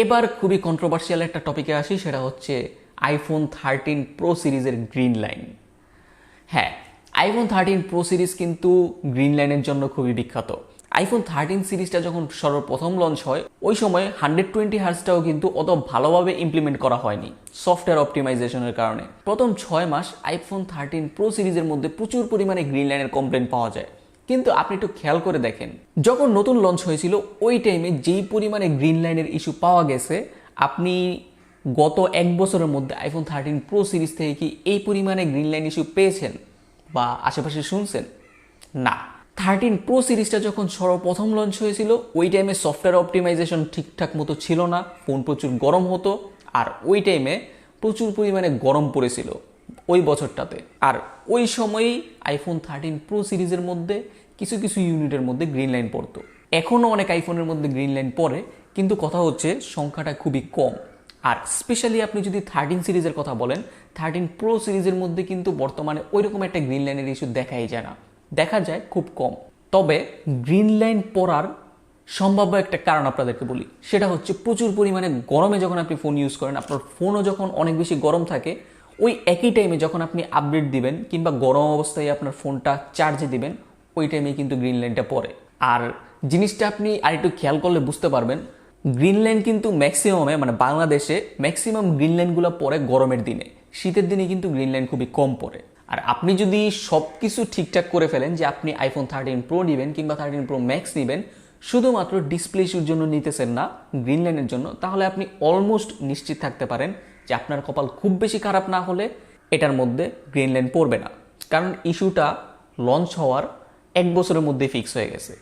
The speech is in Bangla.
এবার খুবই কন্ট্রোভার্সিয়াল একটা টপিকে আসি, সেটা হচ্ছে আইফোন 13 প্রো সিরিজের গ্রিন লাইন। হ্যাঁ, আইফোন 13 প্রো সিরিজ কিন্তু গ্রিন লাইনের জন্য খুবই বিখ্যাত। আইফোন 13 সিরিজটা যখন সর্বপ্রথম লঞ্চ হয় ওই সময় 120 হার্জটাও কিন্তু অত ভালোভাবে ইমপ্লিমেন্ট করা হয়নি সফটওয়্যার অপটিমাইজেশনের কারণে। প্রথম 6 মাস আইফোন 13 প্রো সিরিজের মধ্যে প্রচুর পরিমাণে গ্রিন লাইনের কমপ্লেন পাওয়া যায়। কিন্তু আপনি একটু খেয়াল করে দেখেন, যখন নতুন লঞ্চ হয়েছিল ওই টাইমে যেই পরিমাণে গ্রিন লাইনের ইস্যু পাওয়া গেছে, আপনি গত 1 বছরের মধ্যে আইফোন 13 প্রো সিরিজ থেকে কি এই পরিমাণে গ্রিন লাইন ইস্যু পেয়েছেন বা আশেপাশে শুনছেন? না। 13 প্রো সিরিজটা যখন সর্বপ্রথম লঞ্চ হয়েছিল ওই টাইমে সফটওয়্যার অপটিমাইজেশন ঠিকঠাক মতো ছিল না, ফোন প্রচুর গরম হতো, আর ওই টাইমে প্রচুর পরিমাণে গরম পড়েছিল ওই বছরটাতে। আর ওই সময়ই আইফোন 13 প্রো সিরিজের মধ্যে কিছু কিছু ইউনিটের মধ্যে গ্রিন লাইন পড়তো। এখনও অনেক আইফোনের মধ্যে গ্রিন লাইন পড়ে, কিন্তু কথা হচ্ছে সংখ্যাটা খুবই কম। আর স্পেশালি আপনি যদি 13 সিরিজের কথা বলেন, 13 প্রো সিরিজের মধ্যে কিন্তু বর্তমানে ওইরকম একটা গ্রিন লাইনের ইস্যু দেখাই যায় না, দেখা যায় খুব কম। তবে গ্রিন লাইন পড়ার সম্ভাব্য একটা কারণ আপনাদেরকে বলি, সেটা হচ্ছে প্রচুর পরিমাণে গরমে যখন আপনি ফোন ইউজ করেন, আপনার ফোনও যখন অনেক বেশি গরম থাকে, ওই একই টাইমে যখন আপনি আপডেট দিবেন কিংবা গরম অবস্থায় আপনার ফোনটা চার্জে দিবেন, ওই টাইমে কিন্তু গ্রিন লাইনটা পড়ে। আর জিনিসটা আপনি আরেকটু খেয়াল করলে বুঝতে পারবেন, গ্রিন লাইন কিন্তু ম্যাক্সিমামে মানে বাংলাদেশে ম্যাক্সিমাম গ্রিন লাইনগুলো পড়ে গরমের দিনে, শীতের দিনে কিন্তু গ্রিন লাইন খুবই কম পড়ে। আর আপনি যদি সব কিছু ঠিকঠাক করে ফেলেন যে আপনি আইফোন 13 প্রো নেবেন কিংবা 13 প্রো ম্যাক্স নেবেন, শুধুমাত্র ডিসপ্লে ইস্যুর জন্য নিতেছেন না, গ্রিন লাইনের জন্য, তাহলে আপনি অলমোস্ট নিশ্চিত থাকতে পারেন যে আপনার কপাল খুব বেশি খারাপ না হলে এটার মধ্যে গ্রিন লাইন পড়বে না, কারণ ইস্যুটা লঞ্চ হওয়ার 1 বছরের মধ্যে ফিক্স হয়ে গেছে।